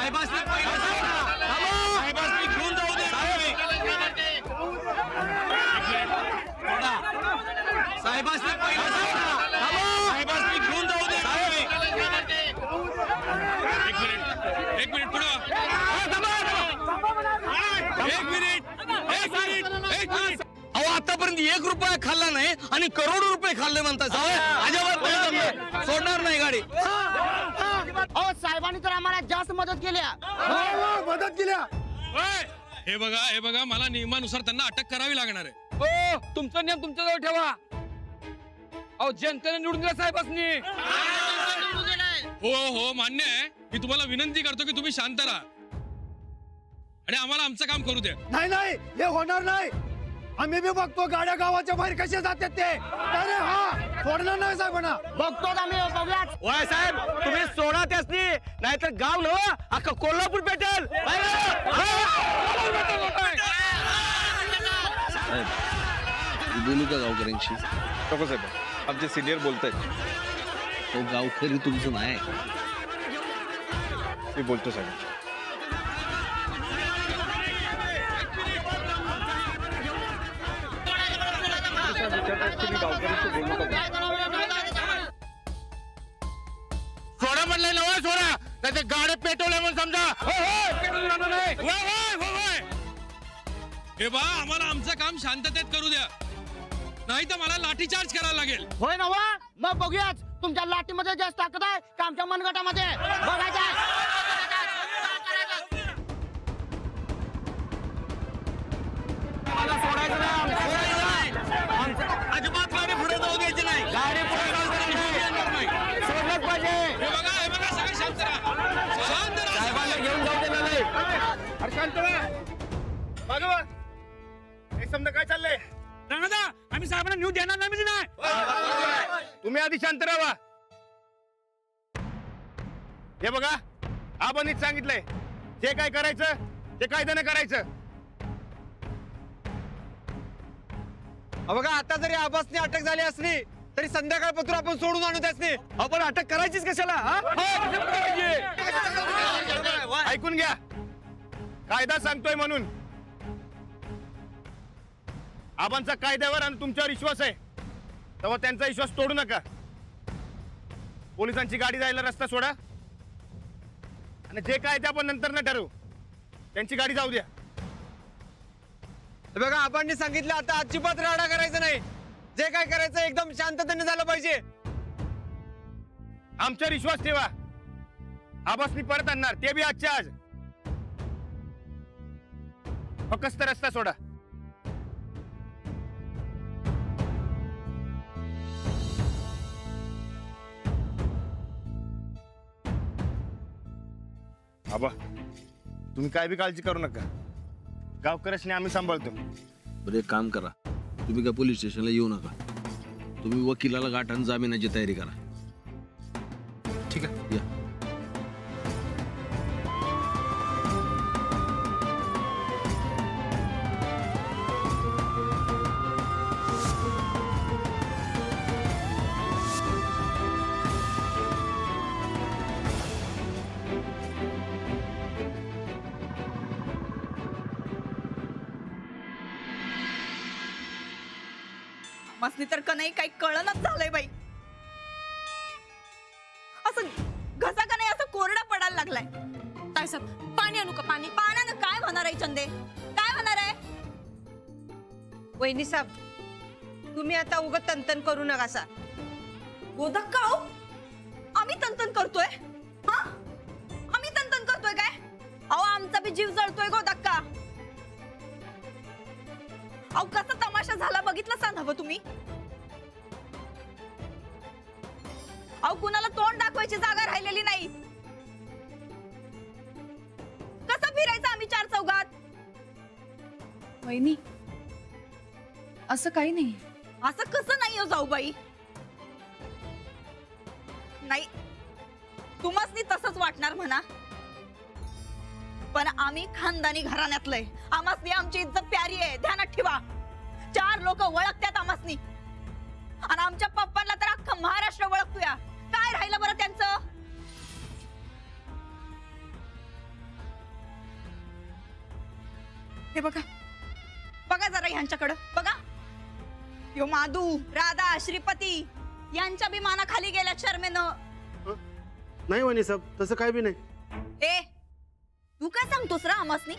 साहेबांनी घेऊन जाऊ दे साहेबांनी घेऊन जाऊ दे एक मिनिट पुढं एक मिनिट अहो आतापर्यंत 1 रुपया खाल्ला नाही आणि करोडो रुपये खाल्ले म्हणतात अजिबात सोडणार नाही गाडी. अहो साहेबांनी तर आम्हाला जास्त मदत केल्या. हे बघा मला नियमानुसार त्यांना अटक करावी लागणार आहे. हो तुमचा नियम तुमच्याजवळ ठेवा. अहो जनतेने निवडून दिला साहेबांनी. हो मान्य आहे. मी तुम्हाला विनंती करतो की तुम्ही शांत राहा आणि आम्हाला आमचं काम करू द्या. नाही हे होणार नाही. आम्ही बी बघतो गाड्या गावाच्या बाहेर कसे जातात ते. अरे हा सोडणार नाही साहेबांना. बघतो आम्ही बघूयाच. वय साहेब तुम्ही सोडा त्यासनी नाहीतर गाव न अख्खा कोल्हापूर पेटेल. बोलू का गावकऱ्यांशी? नको साहेब आमचे सिनियर बोलतायत. तो गावकरी तुमचं नाही. मी बोलतो साहेब. सोडा म्हणलंय ना सोडा नाही तर गाड्या पेटवल्या म्हणून समजा. हे बा आम्हाला आमचं काम शांततेत करू द्या नाही तर मला लाठीचार्ज करायला लागेल. होय ना वा मग बघूयाच तुमच्या लाटीमध्ये जास्त ताकद आहे का आमच्या मनगटामध्ये. बघायचं सोडायचं नाही. अजिबात गाडी पुढे जाऊ द्यायची नाही. गाडी पुढे जाऊ द्यायची नाही. सोडलंच पाहिजे. हे बघा सगळे शांत राहा. शांत राहा. साहेबांना घेऊन जाऊ दे नाही. अरे शांत व्हा. मागं वळ. हे समजा काय चाललंय. आम्ही साहेबांना न्यूज देणार नाही. तुम्ही आधी शांत राहा. हे बघा आबांनीच सांगितलंय जे काय करायचं ते कायद्याने करायचं. बघा आता जरी आबासनी अटक झाली असली तरी संध्याकाळपासून आपण सोडून आणू त्यासनी. आपण अटक करायचीच कशाला. ऐकून घ्या कायदा सांगतोय म्हणून. आबांचा कायद्यावर आणि तुमच्यावर विश्वास आहे तेव्हा त्यांचा विश्वास तोडू नका. पोलिसांची गाडी जायला रस्ता सोडा आणि जे काय ते आपण नंतर न ठरवू. त्यांची गाडी जाऊ द्या. बघा आबांनी सांगितलं आता अजिबात राडा करायचा नाही. जे काय करायचं एकदम शांततेने झालं पाहिजे. आमच्यावर विश्वास ठेवा. आबासनी परत आणणार ते बी आजच्या आज. फक्त रस्ता सोडा. आबा तुम्ही काय बी काळजी करू नका. गावकऱ्यासनी आम्ही सांभाळतो. बरं एक काम करा, तुम्ही काय पोलीस स्टेशनला येऊ नका. तुम्ही वकिलाला गाठान जामिनाची तयारी करा. ठीक आहे. या. मसनी तर का नाही काही कळणच झालंय बाई. असं घसा का नाही असं कोरडा पडायला लागलाय. काय सब पाणी आणू का? पाणी पाण्यानं काय होणार आहे चंदे? काय होणार आहे? वहिनी साहेब तुम्ही आता उगाच तनतन करू नका सा. गोदक्का हो? आम्ही तंतन करतोय? हा आम्ही तंतन करतोय काय? अहो आमचा बी जीव जळतोय गोदक्का. अहो कसा तमाशा झाला बघितलं सा नव्ह तुम्ही? अहो कुणाला तोंड दाखवायची जागा राहिलेली नाही. कसं फिरायचं आम्ही चार चौघात? वहिनी असं काही नाही. असं कसं नाही हो जाऊबाई? नाही तुम्हासनी तसंच वाटणार म्हणा पण आम्ही खानदानी घराण्यातलंय. आमासनी आमची इज्जत प्यारी आहे ध्यानात ठेवा. 4 लोक ओळखतात आमासनी आणि आमच्या पप्पांना तर अख्खा महाराष्ट्र ओळखतोय. काय राहिलं बरं त्यांचं? बघा बघा जरा ह्यांच्याकडं बघा. यो माधू, राधा, श्रीपती यांच्या बी मानाखाली गेल्या शर्मेनं. नाही वहिनी साहेब, तसं काय बी नाही. ए तू काय सांगतोस रा आमासनी?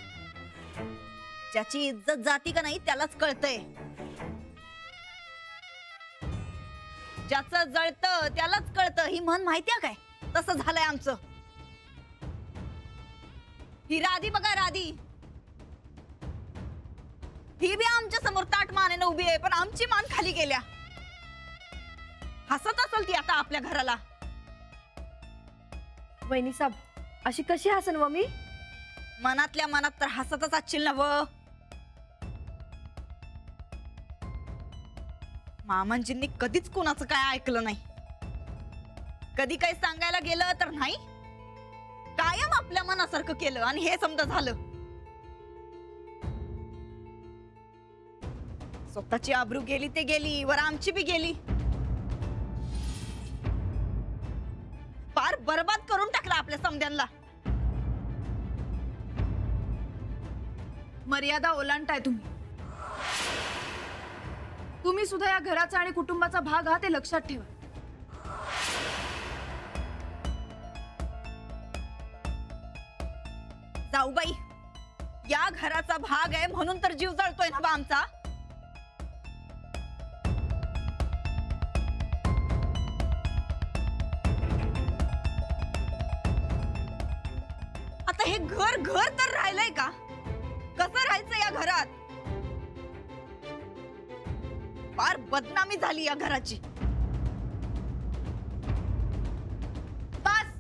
ज्याची इज्जत जाती का नाही त्यालाच कळतंय. ज्याचं जळतं त्यालाच कळतं ही म्हण माहितीये काय? तसं झालंय आमचं. ही राधी बघा राधी, ही बी आमच्या समोर ताट मानेनं उभी आहे, पण आमची मान खाली गेल्या. हसत असेल ती आता आपल्या घराला. वहिनी साहेब अशी कशी हसन व मी? मनातल्या मनात तर हसतच असशील ना व. मामांजींनी कधीच कोणाचं काय ऐकलं नाही. कधी काही सांगायला गेलं तर नाही, कायम आपल्या मनासारखं केलं आणि हे समजा झालं. स्वतःची आबरू गेली ते गेली, वर आमची बी गेली. फार बरबाद करून टाकला आपल्या समद्यांना. मर्यादा ओलांडताय तुम्ही. तुम्ही सुद्धा या घराचा आणि कुटुंबाचा भाग आहात हे लक्षात ठेवा. जाऊबाई, या घराचा भाग आहे म्हणून तर जीव जळतोय ना बा आमचा. आता हे घर घर तर राहिलंय का? कसं राहायचं या घरात? फार बदनामी झाली या घराची. बस.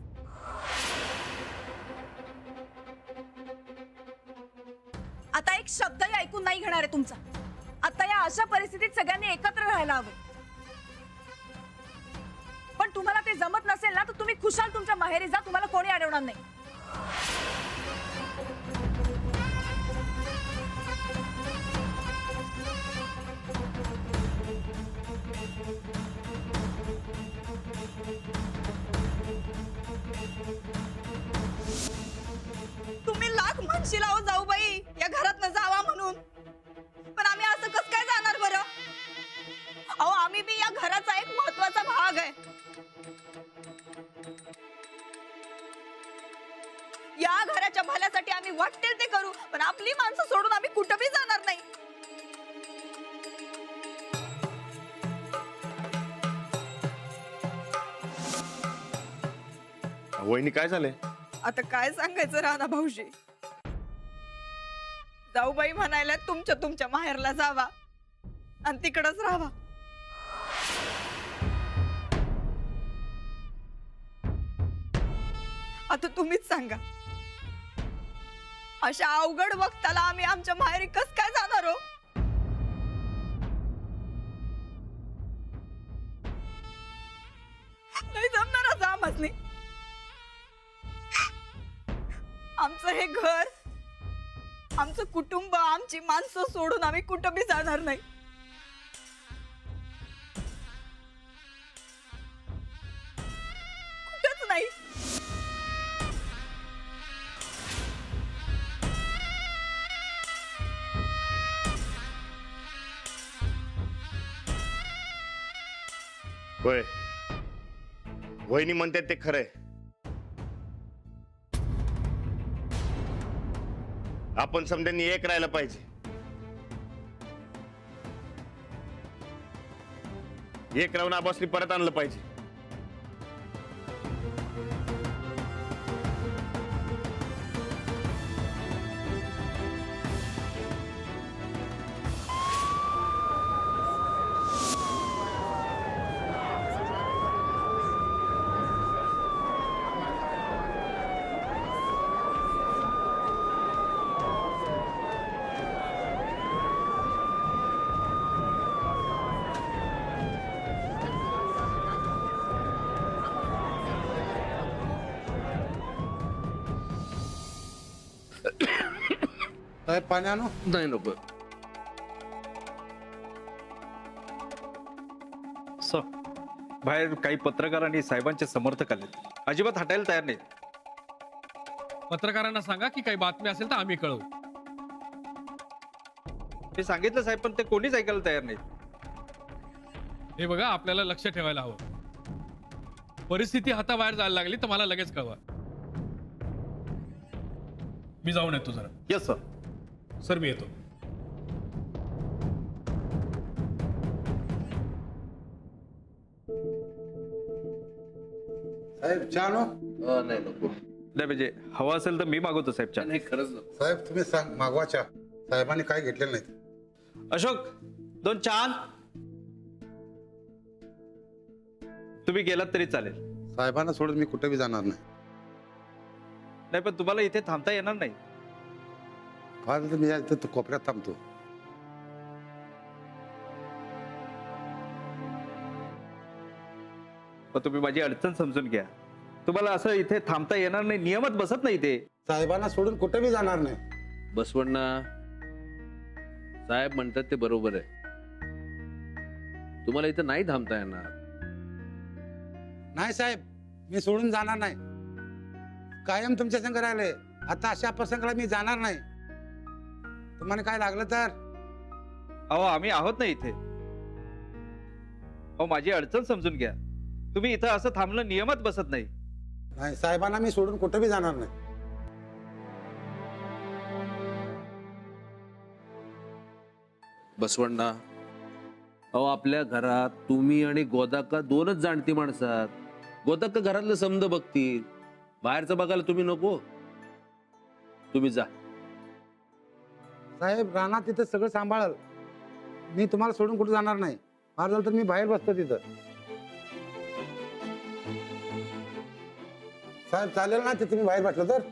आता एक शब्दही ऐकून नाही घेणार आहे तुमचा. आता या अशा परिस्थितीत सगळ्यांनी एकत्र राहायला हवं. पण तुम्हाला ते जमत नसेल ना तर तुम्ही खुशाल तुमच्या माहेरी जा, तुम्हाला कोणी अडवणार नाही. तुम्ही लाख म्हणशील अहो जाऊबाई या घरात न जावा म्हणून, पण आम्ही असं कसं काय जाणार बरं? अहो आम्ही बी या घराचा एक महत्वाचा भाग आहे. या घराच्या भल्यासाठी आम्ही वाटेल ते करू, पण आपली माणसं सोडून आम्ही कुठं बी जाणार नाही. वहिनी काय झालंय? आता काय सांगायचं राणा भाऊजी? जाऊबाई म्हणायला तुमच्या तुमच्या माहेरला जावा आणि तिकडच राहावा. आता तुम्हीच सांगा, अशा अवघड वक्ताला आम्ही आमच्या माहेरी कस काय जाणार हो? नाही जमणार असं आम्हासनी. आमचं हे घर, आमचं कुटुंब, आमची माणसं सोडून आम्ही कुठं बी जाणार नाही. कुठंच नाही. होय, वहिनी म्हणतात ते खरंय. आपण समध्यांनी एक राहायला पाहिजे. एक राहून आबासनी परत आणलं पाहिजे. पाणी आणू? नाही नको. बाहेर काही पत्रकार आणि साहेबांचे समर्थक आले, अजिबात हटायला तयार नाही. पत्रकारांना सांगा की काही बातमी असेल तर आम्ही कळवू. मी सांगितलं साहेब, पण ते कोणीच ऐकायला तयार नाही. हे बघा, आपल्याला लक्ष ठेवायला हवं. परिस्थिती हाताबाहेर जायला लागली तर मला लगेच कळवा. मी जाऊन येतो जरा. Yes sir. सर मी येतो. साहेब चहा नो? नाही नको. नाही म्हणजे हवा असेल तर मी मागवतो साहेब चहा. नाही खरंच नको. साहेब तुम्ही सांग, मागवा चहा. साहेबांनी काय घेतलेलं नाही. अशोक 2 चहा. तुम्ही गेलात तरी चालेल. साहेबांना सोडून मी कुठे बी जाणार नाही. नाही पण तुम्हाला इथे थांबता येणार नाही. फार तर मी या इथं कोपऱ्यात थांबतो. पण तुम्ही माझी अडचण समजून घ्या. तुम्हाला असं इथे थांबता येणार नाही, नियमात बसत नाही ते. साहेबांना सोडून कुठे बी जाणार नाही. बसवण्णा साहेब म्हणतात ते बरोबर आहे. तुम्हाला इथं नाही थांबता येणार. नाही साहेब, मी सोडून जाणार नाही. कायम तुमच्या संग राहिले. आता अशा प्रसंगाला मी जाणार नाही. तुम्हाला काय लागलं तर. अहो आम्ही आहोत ना इथे. अहो माझी अडचण समजून घ्या. तुम्ही इथं असं थांबलं नियमात बसत नाही. नाही, साहेबांना मी सोडून कुठे बी जाणार नाही. बसवण्णा अहो आपल्या घरात तुम्ही आणि गोदाक्का 2च जाणती माणसं आहात. गोदाक्का घरातलं समज बघतील, बाहेरचं बघायला तुम्ही नको. तुम्ही जा. साहेब राणा तिथं सगळं सांभाळल. मी तुम्हाला सोडून कुठे जाणार नाही. फार झालं तर मी बाहेर बसतो तिथं. साहेब चालेल ना ते तुम्ही बाहेर बसलं तर.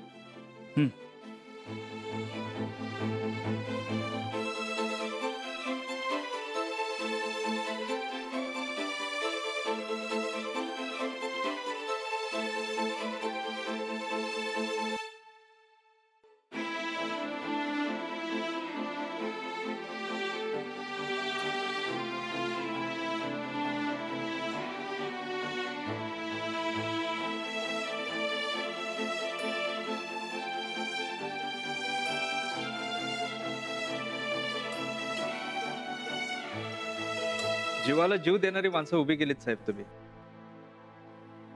जीवाला जीव देणारी माणसं उभी केलीत साहेब तुम्ही.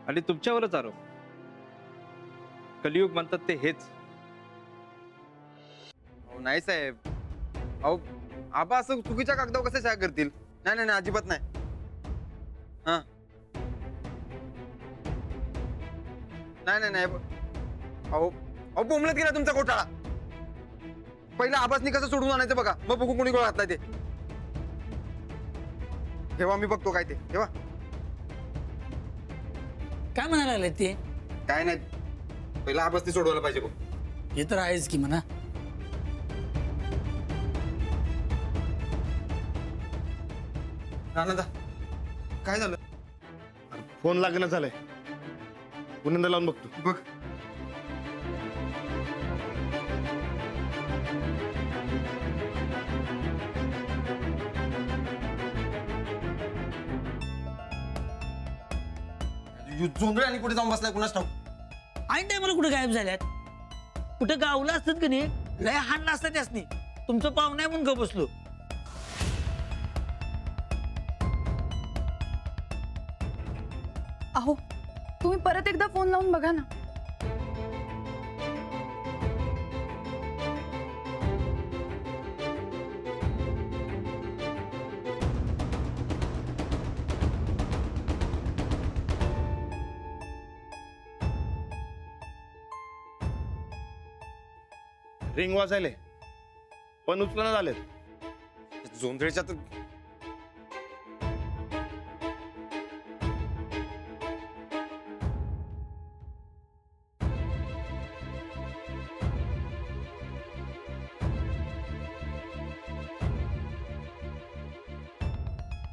आणि तुमच्यावरच आरोप. कलियुग म्हणतात ते हेच. नाही साहेब. अहो आबा असं चुकीच्या कागदावर कसं सह्या करतील? नाही नाही नाही, अजिबात नाही. हा नाही नाही नाही. अहो अहो बोंबलत गेला तुमचा घोटाळा. पहिला आबासनी कसं सोडून आणायचं बघा, मग बघू कोणी गोळा घातलाय ते. ठेवा मी बघतो काय ते. ठेवा. काय म्हणायला लागले ते? काय नाही, पहिला आबासनी सोडवायला पाहिजे बघ. हे तर आहेच की म्हणा. राणादा काय झालं? फोन लागणं झालंय. पुन्हा लावून बघतो. बघ. जोंधळे आणि कुठे जाऊन बसलाय कुणाच ठाऊक. ऐन टायमाला कुठे गायब झाल्यात? कुठे गावला असतात की नाही, लय हाणला असतात त्यासनी. तुमचं पाहुणं आहे म्हणून ग बसलो. अहो तुम्ही परत एकदा फोन लावून बघा ना. रिंग वाजायले पण उचलना झालेत. जोंधळेच्या तर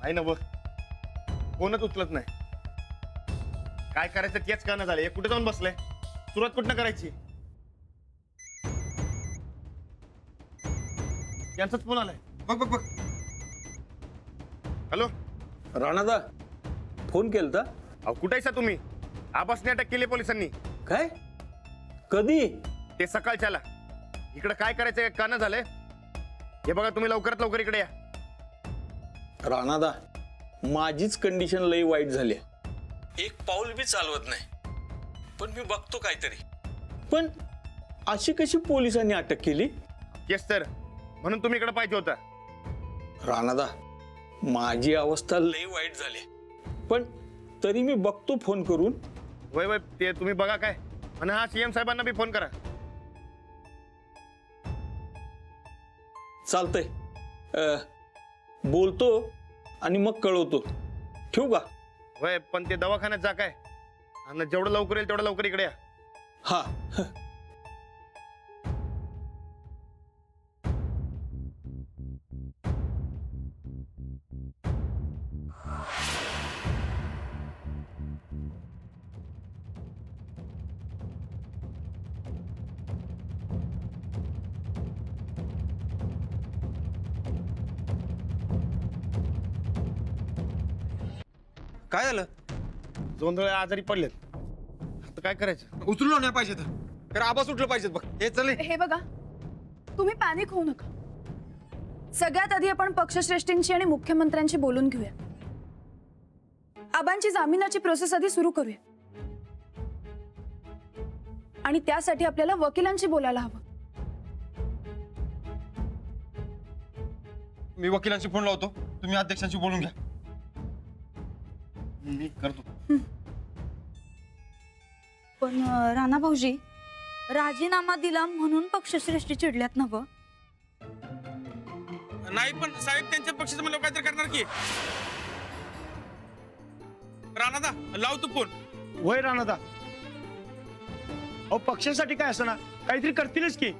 आहे ना बघ, कोणच उचलत नाही. काय करायचं तेच कळना झालंय. कुठे जाऊन बसलाय? सुरुवात कुठनं करायची? यांचाच फोन आलाय. बघ बघ बघ. हॅलो राणादा फोन केलता? अहो कुठे आहेसा तुम्ही? आबासने अटक केली पोलिसांनी. काय? कधी? ते सकाळच्याला. इकडे काय करायचं कळना झालंय. हे बघा तुम्ही लवकरात लवकर इकडे या. राणादा, माझीच कंडिशन लई वाईट झाली. एक पाऊल बी चालवत नाही, पण मी बघतो काहीतरी. पण अशी कशी पोलिसांनी अटक केली? येस सर, म्हणून तुम्ही इकडे पाहिजे होता. राणादा, माझी अवस्था लई वाईट झाली, पण तरी मी बघतो फोन करून. वय वय ते तुम्ही बघा काय, आणि हा सीएम साहेबांना बी फोन करा. चालतंय, बोलतो आणि मग कळवतो. ठेवू का? वय पण ते दवाखान्यात जा काय, आणि जेवढं लवकर येईल तेवढं लवकर इकडे या. हा. काय झालं? जोंधळे आजारी पडलेत, आता काय करायचं? उचलून आणल्या पाहिजे तर आबा सुटलं पाहिजेत बघ. हे चले. हे बघा, तुम्ही पॅनिक होऊ नका. सगळ्यात आधी आपण पक्षश्रेष्ठींची आणि मुख्यमंत्र्यांची बोलून घेऊया. आबांची जामिनाची प्रोसेस आधी सुरू करूया, आणि त्यासाठी आपल्याला वकिलांची बोलायला हवं. मी वकिलांशी फोन लावतो, तुम्ही अध्यक्षांशी बोलून घ्या. मी करतो. पण राणा भाऊजी, राजीनामा दिला म्हणून पक्षश्रेष्ठी चिडल्यात ना? नाही पण साहेब त्यांच्या पक्षाचं मला काहीतरी करणार की. राणादा, लाव तू फोन. वय राणादा, अहो पक्षासाठी काय असं ना काहीतरी करतीलच की.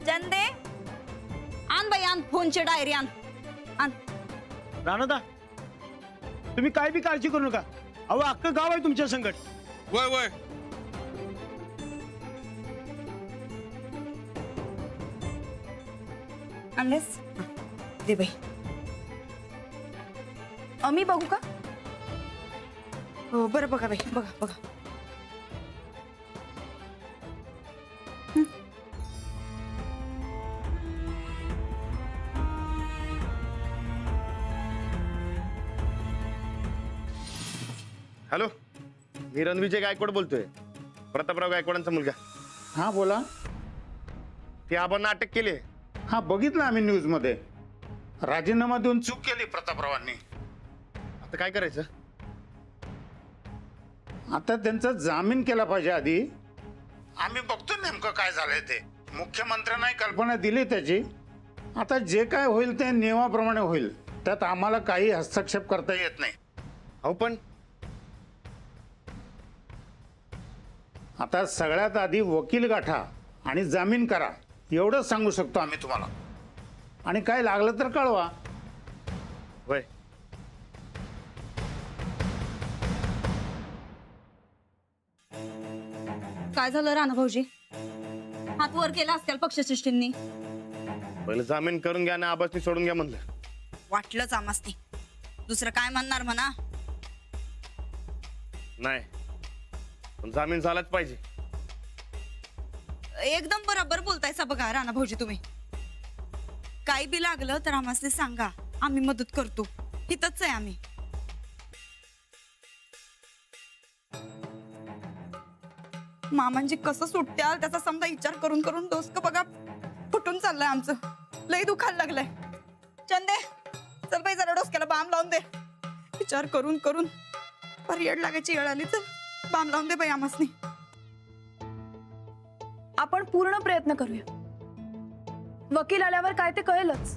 चंदे, आण बाई आण, फोनची डायरी आण. राणादा, तुम्ही काय बी काळजी करू नका. अहो अख्खं गाव आहे तुमच्या संकट. वय वय. आणलेस दे बाई. मी बघू का? हो बरं, बघा बाई, बघा बघा. हॅलो, मी रणविजय गायकवाड बोलतोय, प्रतापराव गायकवाडांचा मुलगा. हा बोला. ते आबांना अटक केली. हा बघितलं आम्ही न्यूज मध्ये. राजीनामा देऊन चूक केली प्रतापरावांनी. आता काय करायचं? आता त्यांचा जामीन केला पाहिजे आधी. आम्ही बघतो नेमकं काय झालंय ते. मुख्यमंत्र्यांना कल्पना दिली त्याची. आता जे काय होईल ते नियमाप्रमाणे होईल, त्यात आम्हाला काही हस्तक्षेप करता येत नाही. अहो पण आता सगळ्यात आधी वकील गाठा आणि जामीन करा, एवढंच सांगू शकतो आम्ही तुम्हाला. आणि काय लागलं तर कळवा. वय काय झालं राणा भाऊजी? हात वर केला असतील पक्षश्रेष्ठींनी. पहिलं जामीन करून घ्या ना, आबासनी सोडून घ्या म्हणलं. वाटलंच आमासनी. दुसरं काय म्हणणार म्हणा. नाही, पण जामीन झालाच पाहिजे. एकदम बरोबर बोलतायसा बघा राणा भाऊजी तुम्ही. काही बी लागलं तर आम्हाला सांगा, आम्ही मदत करतो. इथंच आहे आम्ही. मामांजी कसं सुट्ट्याल त्याचा समजा विचार करून करून डोसकं बघा फुटून चाललंय आमचं. लई दुखायला लागलंय. चंदे, चल बाई जरा डोसक्याला बाम लावून दे. विचार करून करून येड लागायची वेळ आली. चल बाम लावून दे बाई आम्हासनी. आपण पूर्ण प्रयत्न करूया. वकील आल्यावर काय ते कळेलच.